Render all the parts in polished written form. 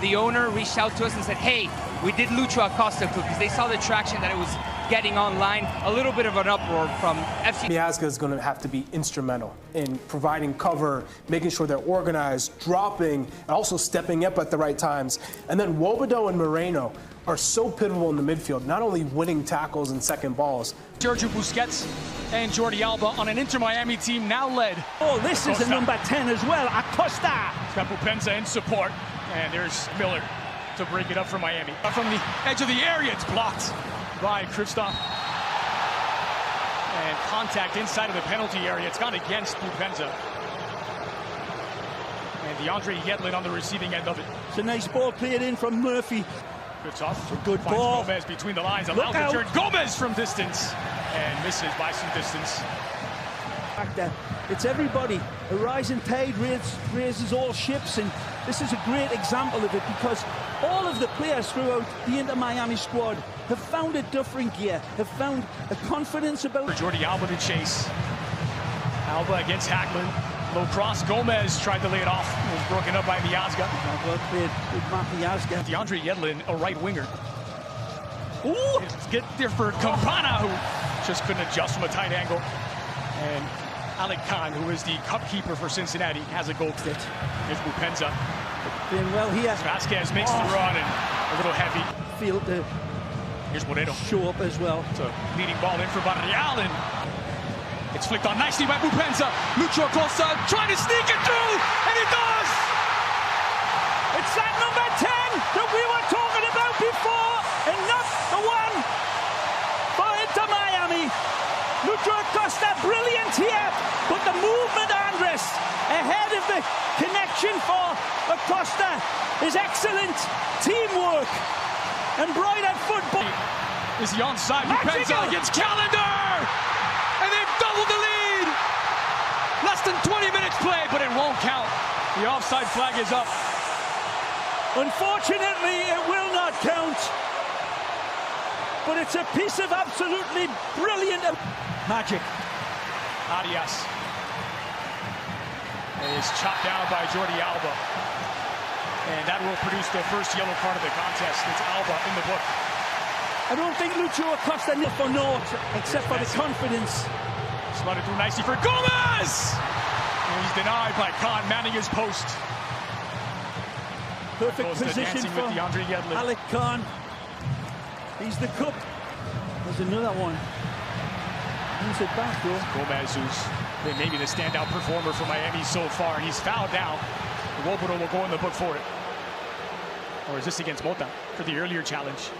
the owner reached out to us and said, hey, we did Lucho Acosta because they saw the traction that it was getting online. A little bit of an uproar from FC. Miazga is going to have to be instrumental in providing cover, making sure they're organized, dropping, and also stepping up at the right times. And then Wobodo and Moreno are so pivotal in the midfield, not only winning tackles and second balls. Sergio Busquets and Jordi Alba on an Inter Miami team now led. Oh, this Acosta. Is a number 10 as well, Acosta. It's got Bupenza in support, and there's Miller to break it up for Miami. From the edge of the area, it's blocked by Kristoff. And contact inside of the penalty area. It's gone against Bupenza. And DeAndre Yedlin on the receiving end of it. It's a nice ball played in from Murphy. It's off. A good ball. Gomez between the lines. Allows the turn. Gomez from distance. And misses by some distance. It's everybody. A rising tide raises all ships, and this is a great example of it because all of the players throughout the Inter Miami squad have found a different gear, have found a confidence about. For Jordi Alba to chase. Alba against Haglund. Low cross. Gomez tried to lay it off. It was broken up by Miazga. Well played with Miazga. DeAndre Yedlin, a right winger. Ooh! Get there for Campana, who just couldn't adjust from a tight angle. And Alec Khan, who is the cup keeper for Cincinnati, has a goal. Here's Bupenza. Doing well here. Vasquez makes the run and a little heavy. Field to here's Moreno. Show up as well. It's a leading ball in for Barreal, and it's flicked on nicely by Bupenza. Lucho Acosta trying to sneak it through, and it does! It's that number 10 that we were talking about before, and not the one for Inter Miami. Lucho Acosta, brilliant here, but the movement, Andres, ahead of the connection for Acosta is excellent. Teamwork and bright-eyed football. Is he onside? Bupenza against Calendar! And they've doubled the lead! Less than 20 minutes played, but it won't count. The offside flag is up. Unfortunately, it will not count. But it's a piece of absolutely brilliant magic. Arias is chopped down by Jordi Alba. And that will produce the first yellow card of the contest. It's Alba in the book. I don't think Lucho Acosta needs for naught, except for the confidence. Slotted through nicely for Gomez! And he's denied by Khan, manning his post. Perfect position for DeAndre Yedlin. Alec Khan. He's the cup. There's another one. He's it back, though. Gomez, who's been maybe the standout performer for Miami so far. He's fouled now. Wobodo will go in the book for it. Or is this against Mota for the earlier challenge?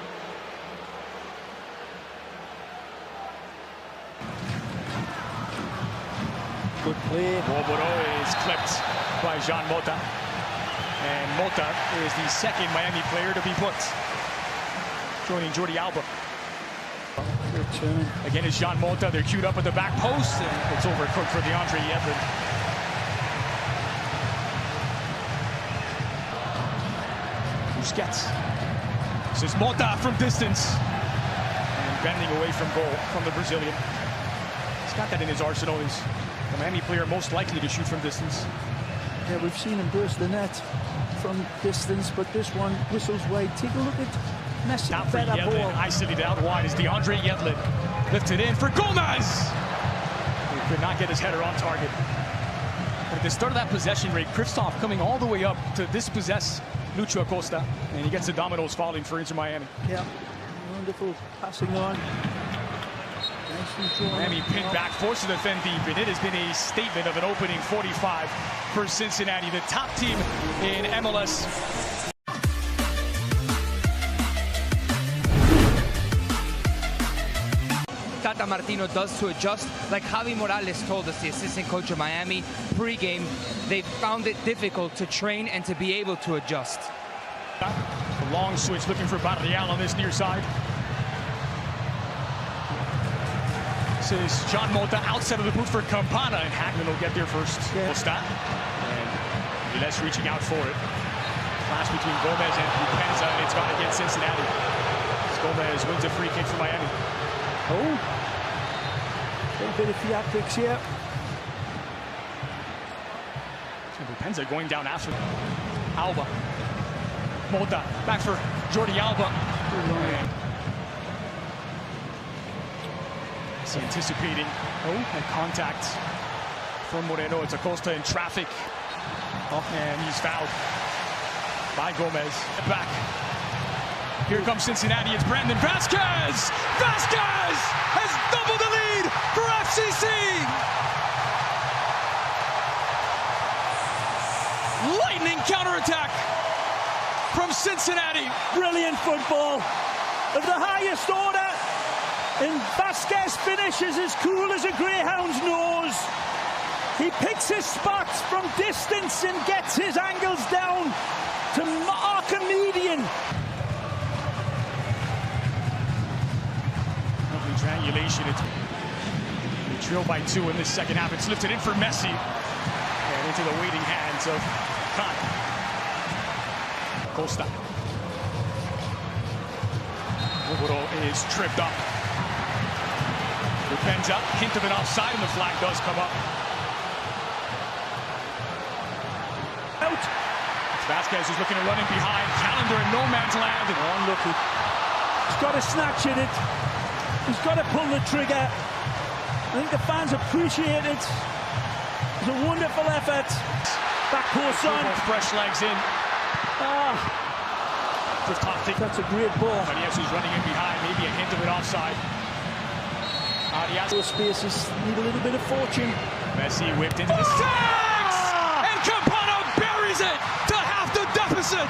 Good play. Wobodo is clipped by Jean Mota. And Mota is the second Miami player to be booked, joining Jordi Alba. Return. Again, it's Jean Mota. They're queued up at the back post, and it's overcooked for DeAndre Yedlin. Busquets. This is Mota from distance. And bending away from goal from the Brazilian. He's got that in his arsenal. He's the Miami player most likely to shoot from distance. Yeah, we've seen him burst the net from distance, but this one whistles wide. Take a look at Messi. Now for Yedlin, isolated out wide is DeAndre Yedlin. Lifted in for Gomez! He could not get his header on target. But at the start of that possession rate, Kristoff coming all the way up to dispossess Lucho Acosta, and he gets the dominoes falling for Inter Miami. Yeah, wonderful passing on. Miami pinned back, forced to defend deep, and it has been a statement of an opening 45 for Cincinnati, the top team in MLS. Tata Martino does to adjust. Like Javi Morales told us, the assistant coach of Miami, pre-game, they found it difficult to train and to be able to adjust. A long switch looking for Barreal on this near side. This is Jean Mota outside of the boot for Campana, and Haglund will get there first. Costa. And Miles reaching out for it. Clash between Gomez and Bupenza, and it's gone against Cincinnati. As Gomez wins a free kick for Miami. Oh, a little bit of theatrics here. So Bupenza going down after Alba. Mota, back for Jordi Alba. He's anticipating a contact from Moreno. It's Acosta in traffic. And he's fouled by Gomez. Back. Here comes Cincinnati. It's Brandon Vasquez. Vasquez has doubled the lead for FCC. Lightning counterattack from Cincinnati. Brilliant football of the highest order. And Vasquez finishes as cool as a greyhound's nose. He picks his spots from distance and gets his angles down to mark a median. Lovely triangulation. They trail by 2 in this second half. It's lifted in for Messi. And into the waiting hands of Khan. Costa. Oboro is tripped up. Depends up. Hint of an offside, and the flag does come up. Out. Vasquez is looking to run in behind. Calendar in no man's land. And Unlucky. He's got to snatch at it. He's got to pull the trigger. I think the fans appreciate it. It's a wonderful effort. Back post on. Fresh legs in. That's a great ball. Arias is running in behind. Maybe a hint of an offside. Arias. Those spaces need a little bit of fortune. Messi whipped into the six! And Campana buries it to half the deficit.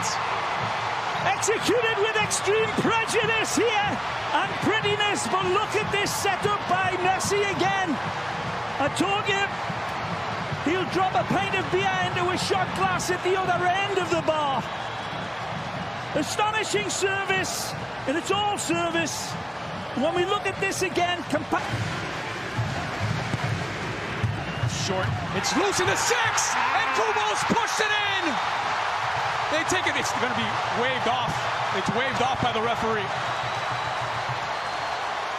Executed with extreme prejudice here and prettiness, but look at this setup by Messi again. I told you, he'll drop a pint of beer into a shot glass at the other end of the bar. Astonishing service, and it's all service. When we look at this again, short, it's loose in the 6, and Kubo's pushed it in. They take it, it's going to be waved off. It's waved off by the referee.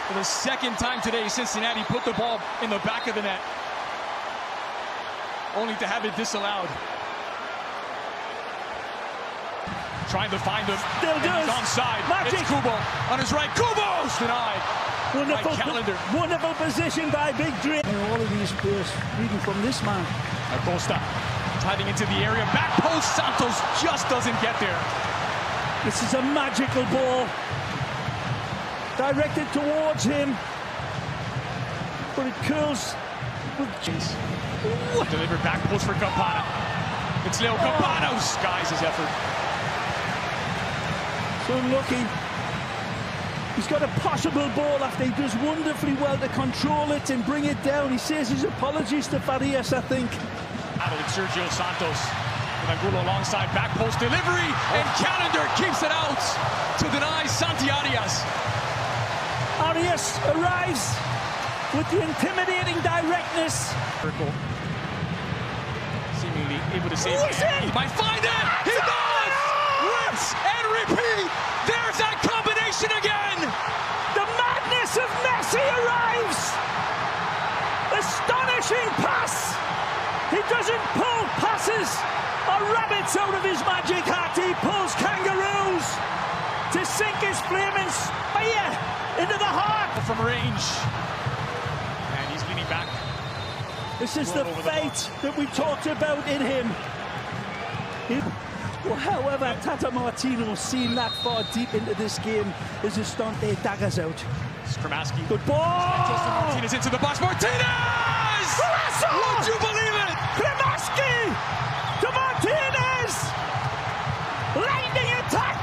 For the second time today, Cincinnati put the ball in the back of the net, only to have it disallowed. Trying to find him. Still does. He's onside. Magic. It's Kubo on his right. Kubo's denied. Wonderful, Calendar. Wonderful position by Big Dre. All of these players reading from this man. Acosta driving into the area. Back post. Santos just doesn't get there. This is a magical ball. Directed towards him. But it curls with cheese. Delivered back post for Campana. It's Leo Campana who skies his effort. So unlucky. He's got a possible ball after he does wonderfully well to control it and bring it down. He says his apologies to Farias, I think. Battling Sergio Santos. And Angulo alongside back post delivery. And Calendar keeps it out to deny Santi Arias. Arias arrives with the intimidating directness. Seemingly able to save it. He might find it. He does! Rinse and repeat. There's that combination again. The madness of Messi arrives. Astonishing pass. He doesn't pull passes or rabbits out of his magic hat. He pulls kangaroos to sink his flaming spear into the heart. From range. And he's leaning back. This is the fate that we talked about in him. Well, however, Tata Martino seen that far deep into this game as Estante daggers out. Skramaski. Good ball! Justin Martinez into the box. Martinez! Would you believe it? Skramaski to Martinez! Lightning attack!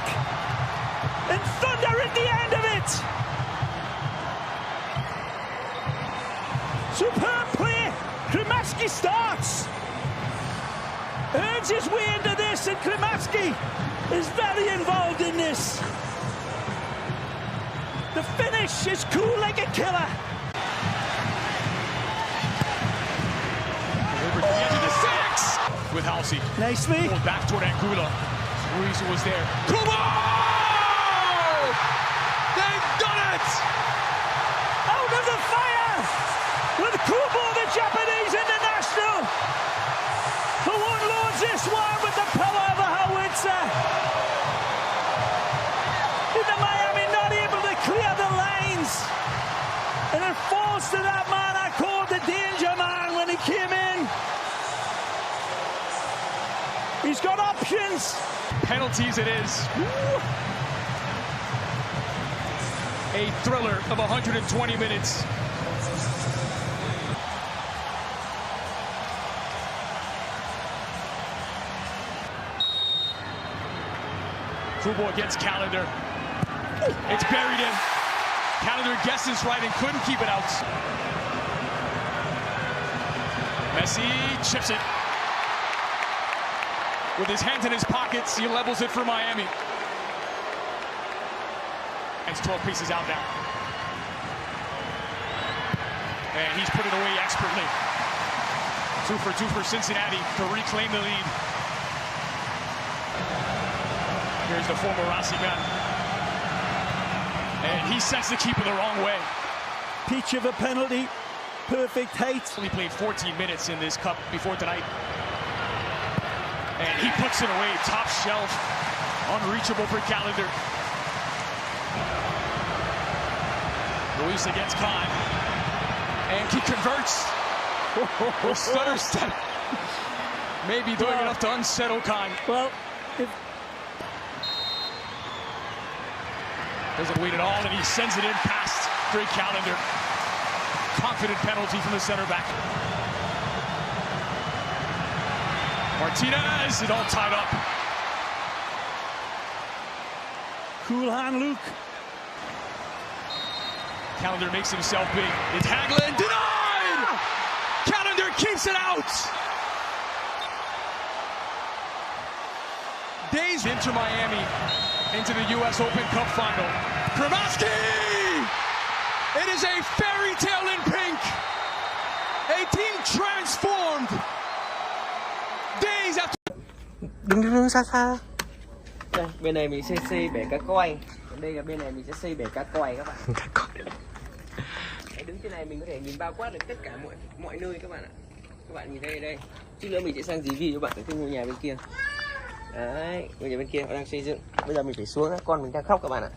And thunder at the end of it! Superb play! Skramaski starts! Earns his way into this, and Klimaski is very involved in this. The finish is cool like a killer. Over to the edge of the 6 with Halsey. Nicely. Pulled back toward Angulo. Ruiz was there. Kubo! They've done it! Out of the fire with Kubo, the Japanese international, who unloads this one with the power of a howitzer. celebrations. Penalties it is. A thriller of 120 minutes. Kubo against Calendar. It's buried in. Calendar guesses right and couldn't keep it out. Messi chips it. With his hands in his pockets, he levels it for Miami. It's 12 pieces out now. And he's put it away expertly. 2 for Cincinnati to reclaim the lead. Here's the former Rossi gun. And he sets the keeper the wrong way. Peach of a penalty. Perfect height. He played 14 minutes in this cup before tonight. And he puts it away, top shelf. Unreachable for Calendar. Luis against Khan. And he converts. Stutter step. Maybe doing enough to unsettle Khan. Well, doesn't wait at all, and he sends it in past Drake Calendar. Confident penalty from the center back. Martinez, it all tied up. cool hand, Luke. Calendar makes himself big. It's Hagelin, denied! Calendar keeps it out! Days into Miami, into the U.S. Open Cup final. Kramaski! It is a fairy tale in pink. A team transformed. Days after. Đứng xa xa. Đây, bên này mình sẽ xây bể cá coi. Đây là bên này mình sẽ xây bể cá coi các bạn. Cá coi. Đấy, đứng trên này mình có thể nhìn bao quát được tất cả mọi nơi các bạn ạ. Các bạn nhìn đây đây. Chút nữa mình sẽ sang review cho bạn cái ngôi nhà bên kia. Đấy, ngôi nhà bên kia họ đang xây dựng. Bây giờ mình phải xuống, con mình đang khóc các bạn ạ.